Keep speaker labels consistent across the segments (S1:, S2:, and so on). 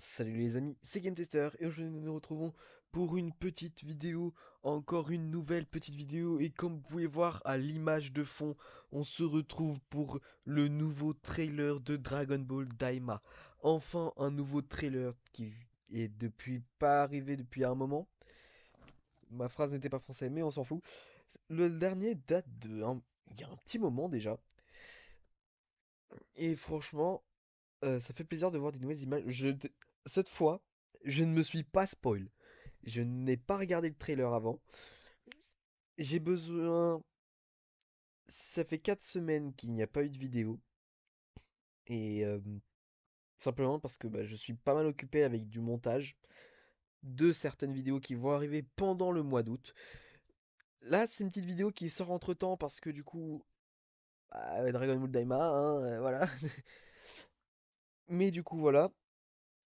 S1: Salut les amis, c'est GameTester et aujourd'hui nous nous retrouvons pour une petite vidéo, encore une nouvelle petite vidéo et comme vous pouvez voir à l'image de fond, on se retrouve pour le nouveau trailer de Dragon Ball Daima. Enfin un nouveau trailer qui est depuis pas arrivé depuis un moment. Ma phrase n'était pas français mais on s'en fout. Le dernier date il y a un petit moment déjà et franchement ça fait plaisir de voir des nouvelles images. Cette fois, je ne me suis pas spoil. Je n'ai pas regardé le trailer avant. J'ai besoin. Ça fait 4 semaines qu'il n'y a pas eu de vidéo. Et simplement parce que je suis pas mal occupé avec du montage de certaines vidéos qui vont arriver pendant le mois d'août. Là, c'est une petite vidéo qui sort entre-temps parce que du coup, Dragon Ball Daima, hein, voilà. Mais du coup, voilà.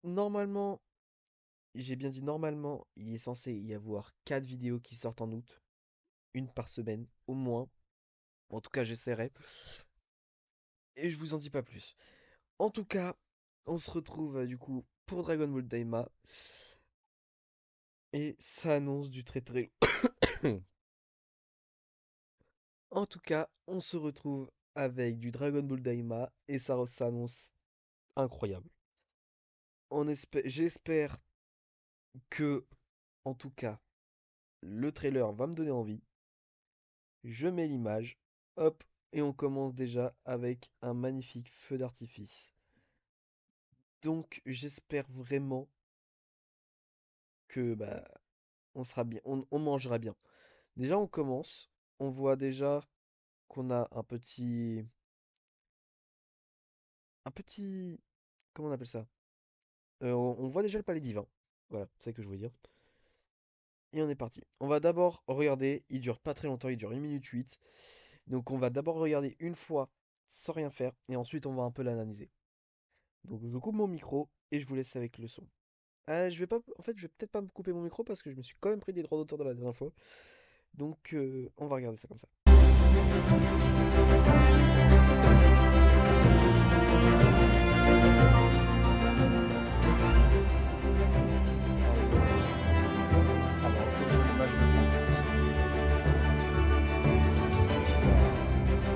S1: Normalement, j'ai bien dit normalement, il est censé y avoir 4 vidéos qui sortent en août. Une par semaine, au moins. En tout cas, j'essaierai. Et je vous en dis pas plus. En tout cas, on se retrouve du coup pour Dragon Ball Daima. Et ça annonce du très très... En tout cas, on se retrouve avec du Dragon Ball Daima. Et ça s'annonce incroyable. J'espère que, en tout cas, le trailer va me donner envie. Je mets l'image. Hop. Et on commence déjà avec un magnifique feu d'artifice. Donc j'espère vraiment que on sera bien, on mangera bien. Déjà on commence, on voit déjà qu'on a un petit, comment on appelle ça? On voit déjà le palais divin. Voilà, c'est ça que je voulais dire. Et on est parti. On va d'abord regarder, il dure pas très longtemps, il dure 1 minute 8. Donc on va d'abord regarder une fois sans rien faire et ensuite on va un peu l'analyser. Donc je coupe mon micro et je vous laisse avec le son. Je vais pas, en fait, je vais peut-être pas me couper mon micro parce que je me suis quand même pris des droits d'auteur de la dernière fois. Donc, on va regarder ça comme ça. Ah oui. Alors, attention, l'image de fond.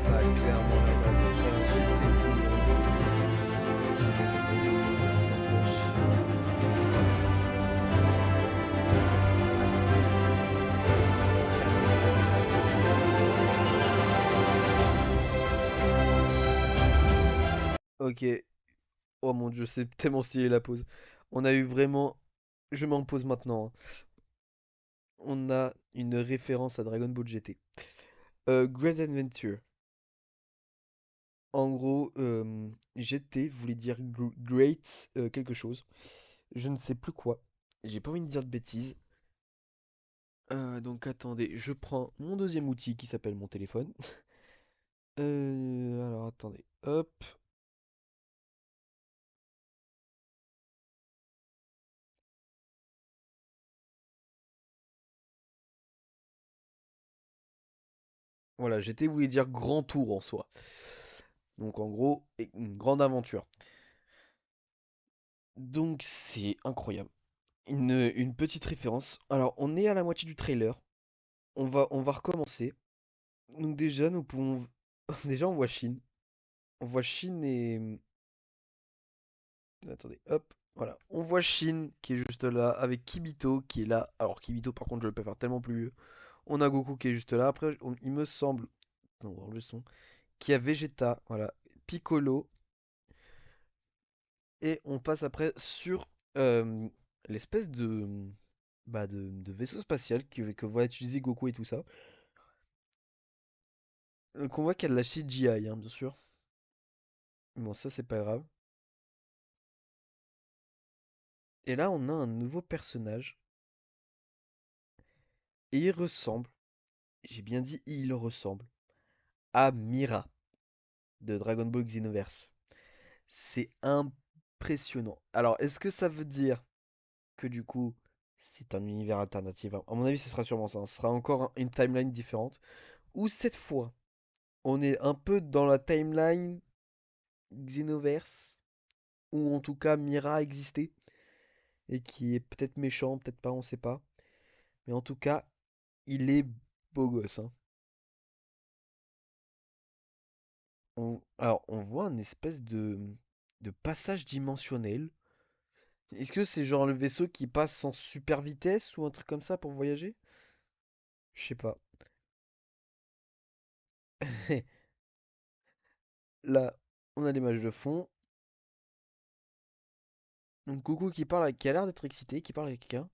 S1: Ça a clairement l'air d'être un GT Cool. Ok. Oh mon dieu, c'est tellement stylé la pause. On a eu vraiment. Je m'en pose maintenant, hein. On a une référence à Dragon Ball GT. Great Adventure. En gros, GT voulait dire Great quelque chose. Je ne sais plus quoi. J'ai pas envie de dire de bêtises. Donc attendez, je prends mon deuxième outil qui s'appelle mon téléphone. Alors attendez, hop. Voilà, j'étais voulu dire grand tour en soi. Donc en gros, une grande aventure. Donc c'est incroyable. Une petite référence. Alors on est à la moitié du trailer. On va recommencer. Donc déjà nous pouvons. Déjà on voit Shin. On voit Shin et. Attendez, hop. Voilà. On voit Shin qui est juste là, avec Kibito qui est là. Alors Kibito par contre je le peux faire tellement plus. On a Goku qui est juste là. Après, il me semble. Non, on va enlever le son. Qu'il y a Vegeta, voilà. Piccolo. Et on passe après sur euh, l'espèce de vaisseau spatial que va utiliser Goku et tout ça. Qu'on voit qu'il y a de la CGI, hein, bien sûr. Bon, ça, c'est pas grave. Et là, on a un nouveau personnage. Et il ressemble, j'ai bien dit il ressemble, à Mira de Dragon Ball Xenoverse. C'est impressionnant. Alors, est-ce que ça veut dire que du coup, c'est un univers alternatif? À mon avis, ce sera sûrement ça, hein. Ce sera encore une timeline différente. Ou cette fois, on est un peu dans la timeline Xenoverse, ou en tout cas Mira existait. et qui est peut-être méchant, peut-être pas, on sait pas. Mais en tout cas, il est beau gosse, hein. Alors, on voit un espèce de passage dimensionnel. Est-ce que c'est genre le vaisseau qui passe en super vitesse ou un truc comme ça pour voyager? Je sais pas. Là, on a l'image de fond. Donc Coucou qui parle, qui a l'air d'être excité, qui parle avec quelqu'un.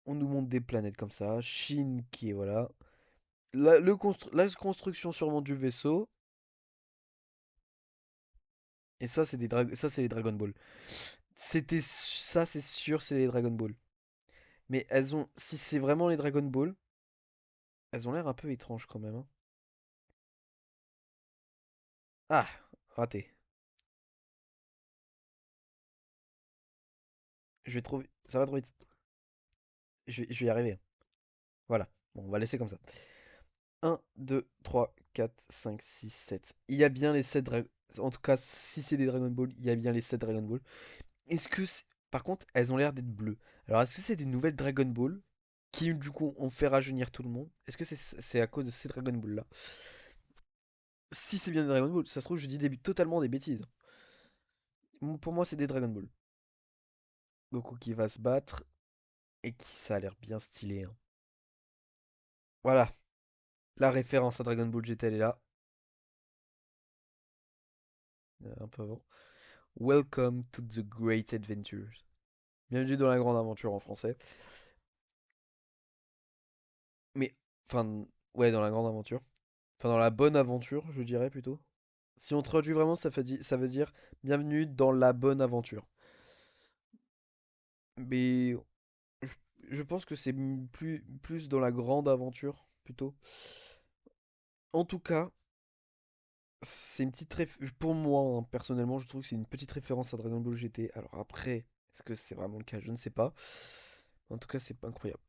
S1: On nous montre des planètes comme ça. Shin qui est voilà. La construction sûrement du vaisseau. Et ça, ça, c'est les Dragon Ball. Ça, c'est sûr, c'est les Dragon Ball. Mais si c'est vraiment les Dragon Ball, elles ont l'air un peu étranges quand même, hein. Ah, raté. Ça va trop vite. Je vais y arriver. Voilà. Bon, on va laisser comme ça. Un, 2, 3, 4, 5, 6, 7. Il y a bien les 7 Dragon... En tout cas, si c'est des Dragon Ball, il y a bien les 7 Dragon Ball. Est-ce que c'est... Par contre, elles ont l'air d'être bleues. Alors, est-ce que c'est des nouvelles Dragon Ball qui, du coup, ont fait rajeunir tout le monde? Est-ce que c'est à cause de ces Dragon Ball-là? Si c'est bien des Dragon Ball, ça se trouve, je dis totalement des bêtises. Pour moi, c'est des Dragon Ball. Goku qui va se battre et qui ça a l'air bien stylé, hein. Voilà, la référence à Dragon Ball GT, elle est là. Un peu avant. Welcome to the Great Adventures. Bienvenue dans la grande aventure en français. Mais, enfin, ouais, dans la grande aventure. Enfin, dans la bonne aventure, je dirais plutôt. Si on traduit vraiment, ça veut dire bienvenue dans la bonne aventure. Mais je, je pense que c'est plus dans la grande aventure, plutôt. En tout cas, c'est une petite pour moi, hein, personnellement, je trouve que c'est une petite référence à Dragon Ball GT. Alors après, est-ce que c'est vraiment le cas? Je ne sais pas. En tout cas, c'est pas incroyable.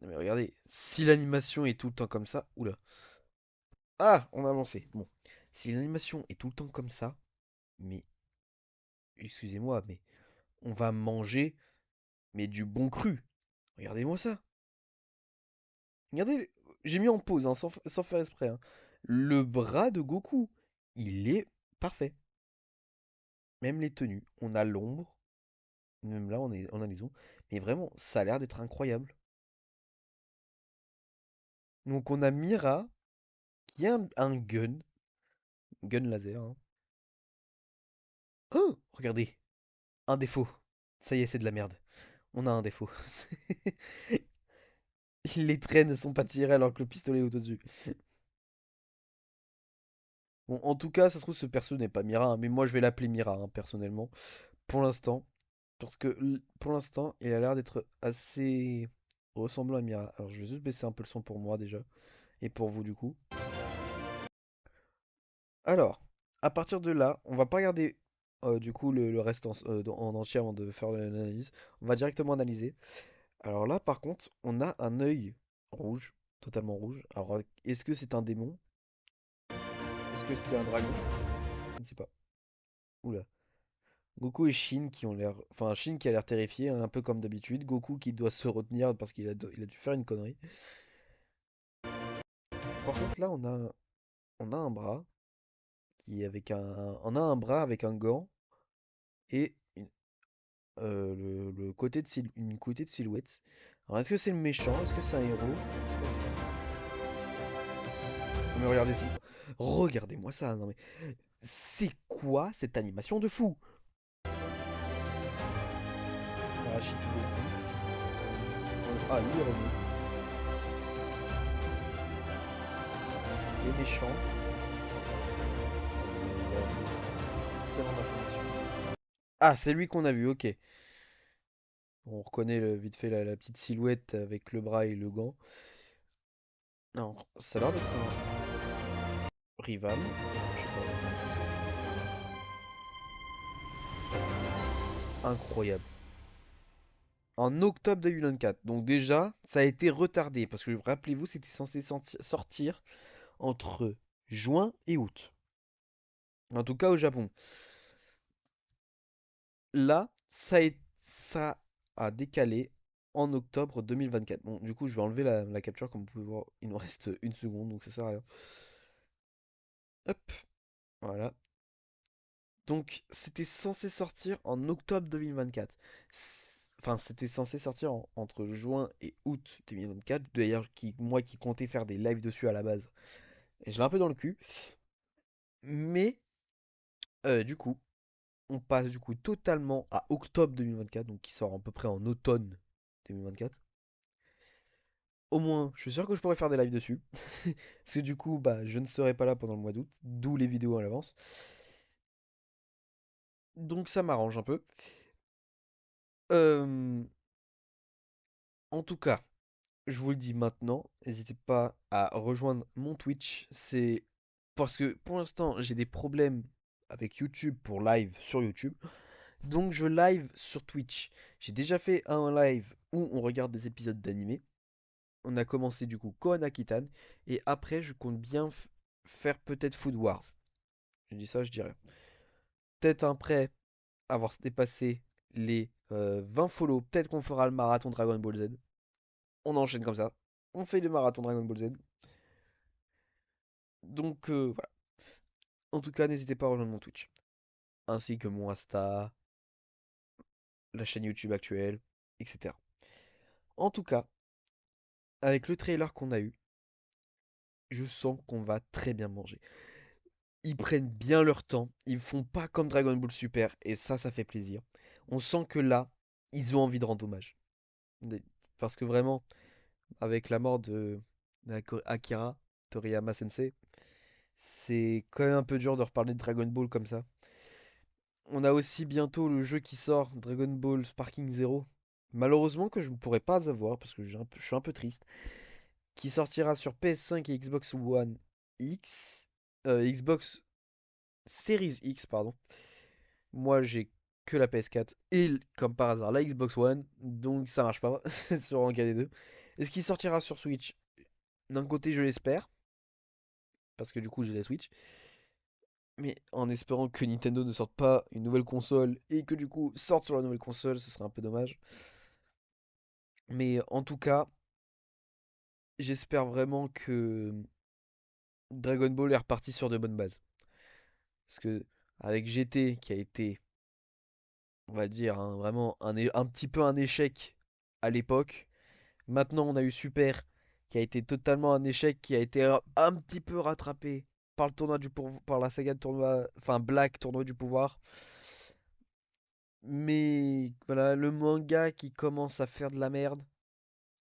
S1: Mais regardez, si l'animation est tout le temps comme ça, oula. Ah, on a avancé. Bon, si l'animation est tout le temps comme ça, mais excusez-moi, mais on va manger mais du bon cru. Regardez-moi ça. Regardez, j'ai mis en pause, hein, sans faire exprès, hein. Le bras de Goku, il est parfait. Même les tenues, on a l'ombre, même là on a les ombres, mais vraiment, ça a l'air d'être incroyable. Donc on a Mira qui a un gun laser, hein. Oh, regardez, un défaut. Ça y est, c'est de la merde. On a un défaut. Les traits ne sont pas tirés alors que le pistolet est au-dessus. Bon, en tout cas, ça se trouve, ce perso n'est pas Mira, hein, mais moi je vais l'appeler Mira, hein, personnellement, pour l'instant. Parce que pour l'instant, il a l'air d'être assez ressemblant à Mira. Alors je vais juste baisser un peu le son pour moi déjà, et pour vous du coup. Alors, à partir de là, on va pas regarder du coup le reste en entier avant de faire l'analyse. On va directement analyser. Alors là, par contre, on a un œil rouge, totalement rouge. Alors, est-ce que c'est un démon? Est-ce que c'est un dragon? Je ne sais pas. Oula. Goku et Shin qui ont l'air... Enfin, Shin qui a l'air terrifié, hein, un peu comme d'habitude. Goku qui doit se retenir parce il a dû faire une connerie. Par contre, là, on a un bras qui est avec un... On a un bras avec un gant et le côté une côté de silhouette. Alors, est-ce que c'est le méchant? Est-ce que c'est un héros? Mais regardez-moi ça. Non mais... C'est quoi cette animation de fou? Ah, Shifu Goku. Ah, lui, il est revenu. Les méchants. Tellement d'informations. Ah, c'est lui qu'on a vu, ok. On reconnaît vite fait la petite silhouette avec le bras et le gant. Non, ça a l'air d'être un rival. Je sais pas. Incroyable. En octobre 2024. Donc déjà, ça a été retardé. Parce que rappelez-vous, c'était censé sortir entre juin et août. En tout cas au Japon. Là, ça a décalé en octobre 2024. Bon, du coup, je vais enlever la capture, comme vous pouvez voir, il nous reste une seconde, donc ça sert à rien. Hop, voilà. Donc, c'était censé sortir en octobre 2024. Enfin, c'était censé sortir entre juin et août 2024. D'ailleurs, moi qui comptais faire des lives dessus à la base. Et je l'ai un peu dans le cul. Mais, du coup, on passe du coup totalement à octobre 2024, donc qui sort à peu près en automne 2024. Au moins, je suis sûr que je pourrais faire des lives dessus. Parce que du coup, bah, je ne serai pas là pendant le mois d'août, d'où les vidéos à l'avance. Donc ça m'arrange un peu. Euh, En tout cas, je vous le dis maintenant, n'hésitez pas à rejoindre mon Twitch. C'est parce que pour l'instant, j'ai des problèmes avec YouTube pour live sur YouTube. Donc je live sur Twitch. J'ai déjà fait un live où on regarde des épisodes d'animé. On a commencé du coup Koan Kitan. Et après, je compte bien faire peut-être Food Wars. Je dis ça, je dirais. Peut-être après avoir dépassé les 20 follow, peut-être qu'on fera le marathon Dragon Ball Z. On enchaîne comme ça. On fait le marathon Dragon Ball Z. Donc voilà. En tout cas, n'hésitez pas à rejoindre mon Twitch. Ainsi que mon Insta, la chaîne YouTube actuelle, etc. En tout cas, avec le trailer qu'on a eu, je sens qu'on va très bien manger. Ils prennent bien leur temps, ils font pas comme Dragon Ball Super, et ça fait plaisir. On sent que là, ils ont envie de rendre hommage. Parce que vraiment, avec la mort de Akira Toriyama Sensei, c'est quand même un peu dur de reparler de Dragon Ball comme ça. On a aussi bientôt le jeu qui sort, Dragon Ball Sparking Zero. Malheureusement que je ne pourrai pas avoir parce que je suis un peu triste. Qui sortira sur PS5 et Xbox One X. Xbox Series X, pardon. Moi j'ai que la PS4 et comme par hasard la Xbox One. Donc ça marche pas sur un des deux. Est-ce qu'il sortira sur Switch? D'un côté je l'espère. Parce que du coup j'ai la Switch. Mais en espérant que Nintendo ne sorte pas une nouvelle console et que du coup sorte sur la nouvelle console, ce serait un peu dommage. Mais en tout cas, j'espère vraiment que Dragon Ball est reparti sur de bonnes bases. Parce que avec GT qui a été, on va dire, vraiment un petit peu un échec à l'époque. Maintenant, on a eu Super qui a été totalement un échec, qui a été un petit peu rattrapé par le tournoi par la saga de tournoi, enfin Black, tournoi du pouvoir. Mais voilà, le manga qui commence à faire de la merde,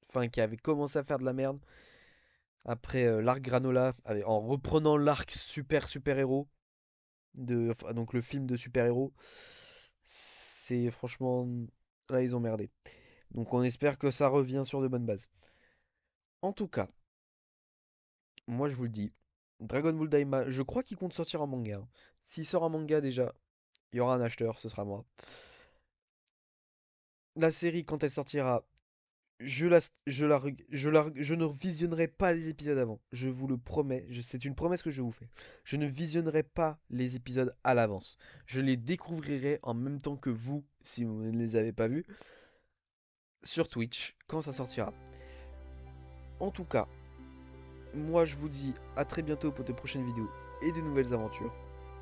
S1: enfin qui avait commencé à faire de la merde après l'arc Granola, en reprenant l'arc super héros enfin, donc le film de super héros, c'est franchement là ils ont merdé. Donc on espère que ça revient sur de bonnes bases. En tout cas, moi je vous le dis, Dragon Ball Daima, je crois qu'il compte sortir un manga, hein. S'il sort un manga déjà, il y aura un acheteur, ce sera moi. La série quand elle sortira, je ne visionnerai pas les épisodes avant. Je vous le promets. C'est une promesse que je vous fais. Je ne visionnerai pas les épisodes à l'avance. Je les découvrirai en même temps que vous, si vous ne les avez pas vus, sur Twitch, quand ça sortira. En tout cas, moi je vous dis à très bientôt pour de prochaines vidéos et de nouvelles aventures.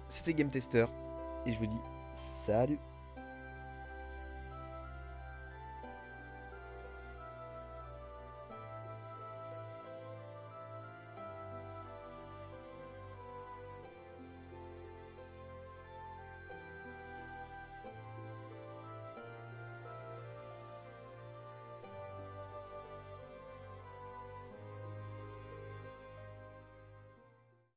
S1: C'était Game Tester, et je vous dis salut!